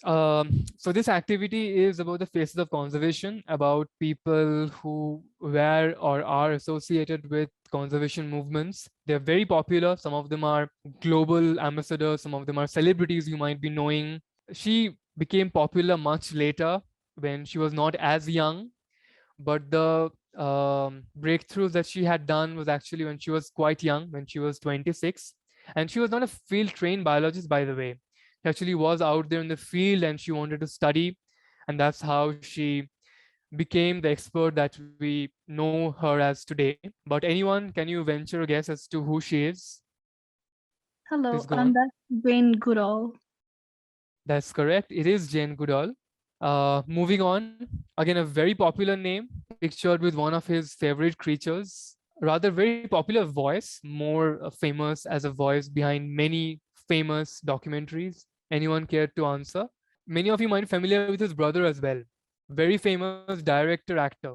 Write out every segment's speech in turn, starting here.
So this activity is about the faces of conservation, about people who were or are associated with conservation movements. They're very popular. Some of them are global ambassadors, some of them are celebrities you might be knowing. She became popular much later when she was not as young, but the breakthroughs that she had done was actually when she was quite young, when she was 26. And she was not a field trained biologist, by the way. She actually was out there in the field and she wanted to study. And that's how she became the expert that we know her as today. But anyone, can you venture a guess as to who she is? Please Hello, go on. that's Jane Goodall. That's correct. It is Jane Goodall. Moving on, again, a very popular name, pictured with one of his favorite creatures. Rather, very popular voice, more famous as a voice behind many famous documentaries. Anyone care to answer? Many of you might be familiar with his brother as well. Very famous director, actor,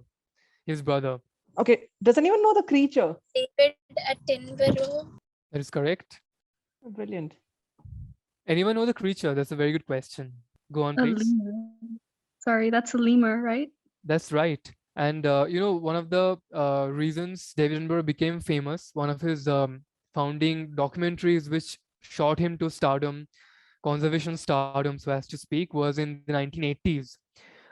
his brother. Okay, does anyone know the creature? David Attenborough. That is correct. Brilliant. Anyone know the creature? That's a very good question. Go on, A please. lemur. Sorry, that's a lemur, right? That's right. And one of the reasons David Attenborough became famous, one of his founding documentaries which shot him to stardom, conservation stardom, so as to speak, was in the 1980s.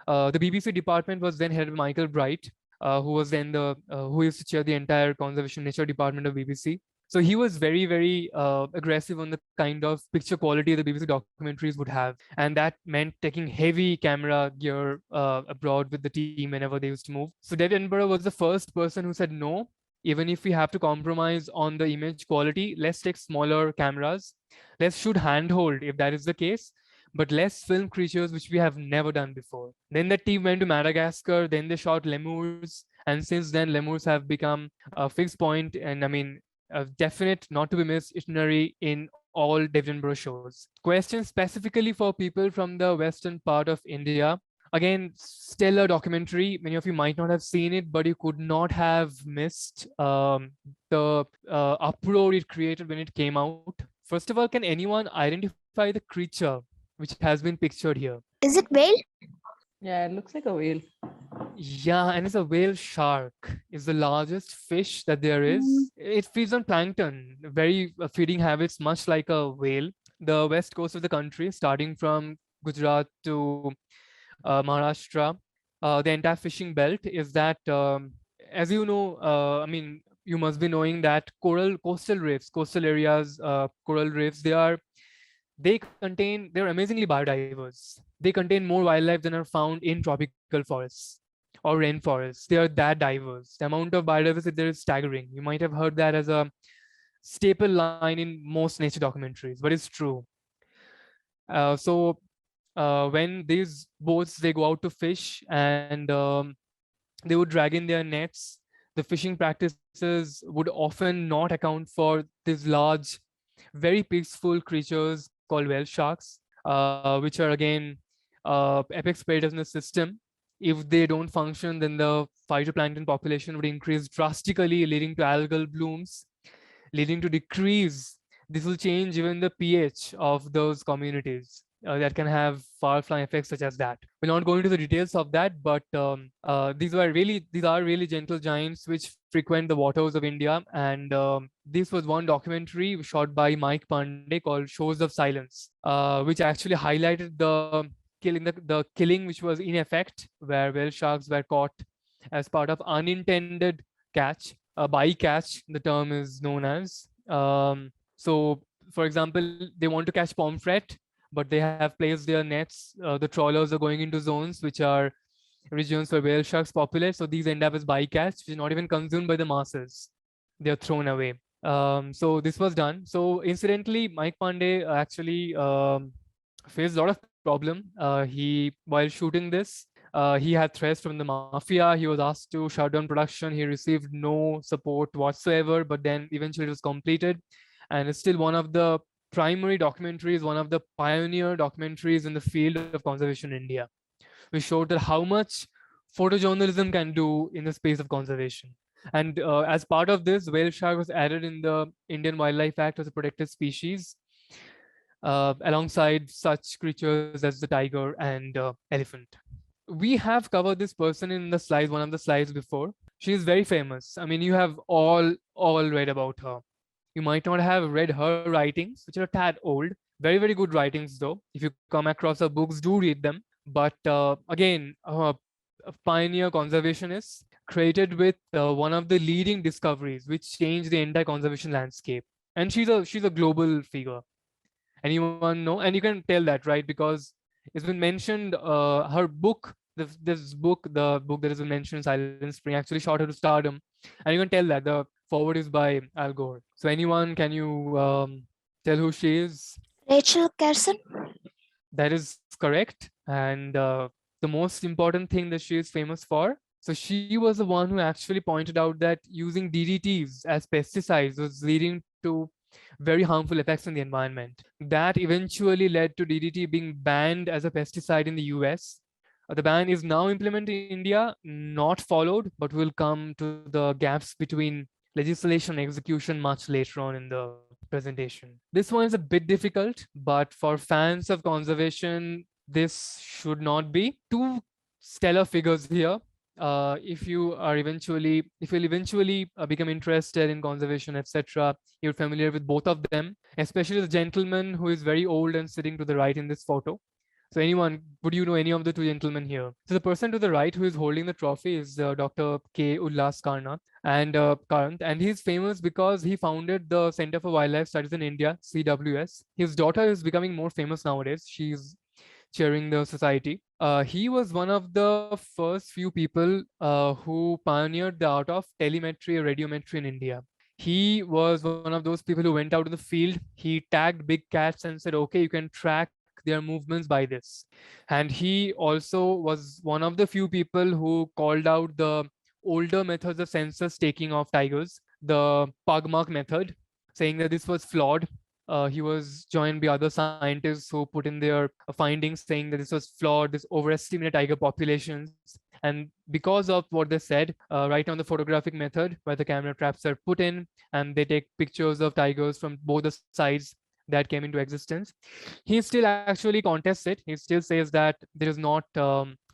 The BBC department was then headed by Michael Bright, who was then who used to chair the entire conservation nature department of BBC. So he was very, very aggressive on the kind of picture quality the BBC documentaries would have, and that meant taking heavy camera gear abroad with the team whenever they used to move. So David Attenborough was the first person who said no. Even if we have to compromise on the image quality, let's take smaller cameras. Let's shoot handhold if that is the case, but let's film creatures which we have never done before. Then the team went to Madagascar, then they shot lemurs, and since then lemurs have become a fixed point, and I mean a definite, not to be missed itinerary in all David Attenborough shows. Question specifically for people from the western part of India. Again, stellar documentary. Many of you might not have seen it, but you could not have missed the uproar it created when it came out. First of all, can anyone identify the creature which has been pictured here? Is it whale? Yeah, it looks like a whale. Yeah, and it's a whale shark. It's the largest fish that there is. It feeds on plankton, very feeding habits, much like a whale. The west coast of the country, starting from Gujarat to Maharashtra, the entire fishing belt is that, as you know, I mean, you must be knowing that coastal reefs, coastal areas, coral reefs, they're amazingly biodiverse. They contain more wildlife than are found in tropical forests or rainforests. They are that diverse. The amount of biodiversity there is staggering. You might have heard that as a staple line in most nature documentaries, but it's true. So when these boats they go out to fish, and they would drag in their nets, the fishing practices would often not account for these large, very peaceful creatures called whale sharks, which are again apex predators in the system. If they don't function, then the phytoplankton population would increase drastically, leading to algal blooms, leading to decrease. This will change even the pH of those communities. That can have far-flung effects such as that. We'll not go into the details of that, but these are really gentle giants which frequent the waters of India. And this was one documentary shot by Mike Pandey called "Shows of Silence," which actually highlighted the killing which was in effect, where whale sharks were caught as part of unintended catch, a bycatch, the term is known as. So, for example, they want to catch pomfret, but they have placed their nets. The trawlers are going into zones which are regions where whale sharks populate. So these end up as bycatch, which is not even consumed by the masses. They are thrown away. So this was done. So incidentally, Mike Pandey actually faced a lot of problem. While shooting this, he had threats from the mafia. He was asked to shut down production. He received no support whatsoever, but then eventually it was completed. And it's still one of the primary documentaries, one of the pioneer documentaries in the field of conservation in India. We showed that how much photojournalism can do in the space of conservation. And as part of this, whale shark was added in the Indian Wildlife Act as a protected species. alongside such creatures as the tiger and elephant. We have covered this person in the slides, one of the slides before. She is very famous. I mean, you have all read about her. You might not have read her writings, which are a tad old. Very, very good writings, though. If you come across her books, do read them. But again, a pioneer conservationist created with one of the leading discoveries, which changed the entire conservation landscape. And she's a global figure. Anyone know? And you can tell that, right? Because it's been mentioned. Her book, this book, the book that has been mentioned, Silent Spring, actually shot her to stardom, and you can tell that the forward is by Al Gore. So anyone, can you tell who she is? Rachel Carson. That is correct. And the most important thing that she is famous for. So she was the one who actually pointed out that using DDTs as pesticides was leading to very harmful effects on the environment. That eventually led to DDT being banned as a pesticide in the US. The ban is now implemented in India, not followed, but will come to the gaps between legislation and execution much later on in the presentation. This one is a bit difficult, but for fans of conservation, this should not be. Two stellar figures here. If you'll eventually become interested in conservation, etc., you're familiar with both of them, especially the gentleman who is very old and sitting to the right in this photo. So anyone, would you know any of the two gentlemen here? So the person to the right who is holding the trophy is Dr. K. Ullas Karant, and he's famous because he founded the Center for Wildlife Studies in India, CWS. His daughter is becoming more famous nowadays. She's chairing the society. He was one of the first few people who pioneered the art of telemetry or radiometry in India. He was one of those people who went out in the field. He tagged big cats and said, okay, you can track their movements by this. And he also was one of the few people who called out the older methods of census taking of tigers, the Pugmark method, saying that this was flawed. He was joined by other scientists who put in their findings saying that this was flawed, this overestimated tiger populations. And because of what they said, right on the photographic method, where the camera traps are put in and they take pictures of tigers from both the sides that came into existence, he still actually contests it. He still says that there is not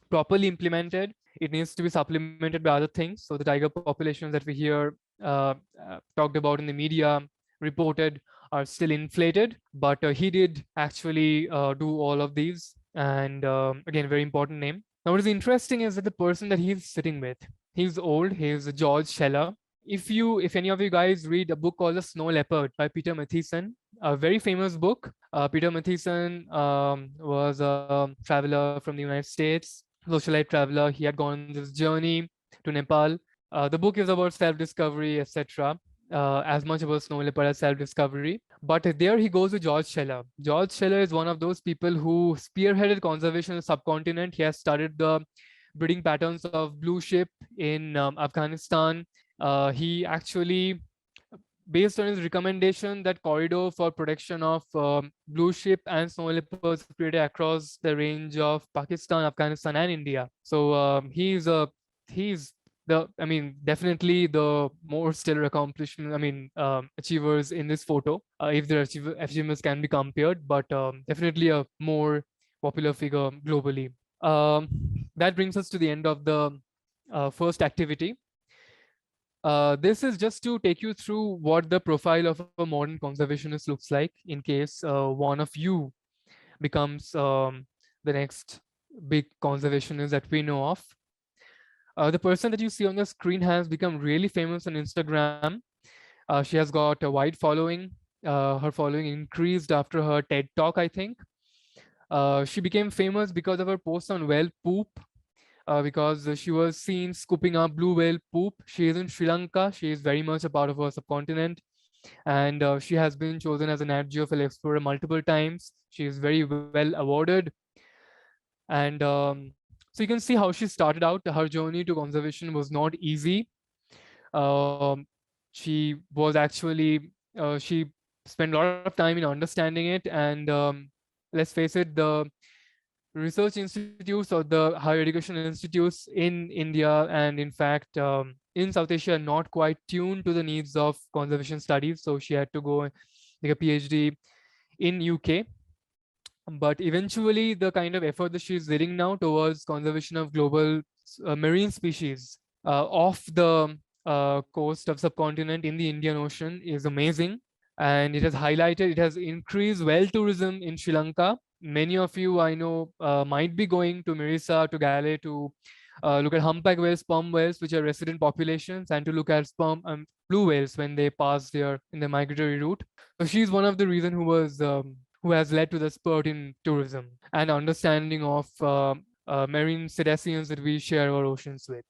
properly implemented. It needs to be supplemented by other things. So the tiger populations that we hear talked about in the media, reported, are still inflated, but he did actually do all of these. And again, very important name. Now, what is interesting is that the person that he's sitting with, he's old. He's George Scheller. If any of you guys read a book called The Snow Leopard by Peter Matthiessen, a very famous book. Peter Matthiessen was a traveler from the United States, socialite traveler. He had gone on this journey to Nepal. The book is about self-discovery, etc. As much about snow leopard as self-discovery. But there he goes to George Scheller. George Scheller is one of those people who spearheaded conservation in the subcontinent. He has studied the breeding patterns of blue sheep in Afghanistan. He actually, based on his recommendation, that corridor for protection of blue sheep and snow leopards created across the range of Pakistan, Afghanistan, and India. So he's definitely the more stellar accomplishment, achievers in this photo, if their achievements can be compared, but definitely a more popular figure globally. That brings us to the end of the first activity. This is just to take you through what the profile of a modern conservationist looks like in case one of you becomes the next big conservationist that we know of. The person that you see on the screen has become really famous on Instagram. She has got a wide following. Her following increased after her TED Talk, I think. She became famous because of her post on whale poop, because she was seen scooping up blue whale poop. She is in Sri Lanka. She is very much a part of our subcontinent. And she has been chosen as an Nat Geo Fellow Explorer multiple times. She is very well awarded. And so you can see how she started out. Her journey to conservation was not easy. She was actually, she spent a lot of time in understanding it. And let's face it, the research institutes or the higher education institutes in India and in fact in South Asia are not quite tuned to the needs of conservation studies. So she had to go take a PhD in UK But eventually, the kind of effort that she's leading now towards conservation of global marine species off the coast of subcontinent in the Indian Ocean is amazing. And it has highlighted, it has increased well tourism in Sri Lanka. Many of you I know might be going to Mirissa, to Gale to look at humpback whales, sperm whales, which are resident populations, and to look at sperm blue whales when they pass their in the migratory route. So she's one of the reason who has led to the spurt in tourism and understanding of marine cetaceans that we share our oceans with.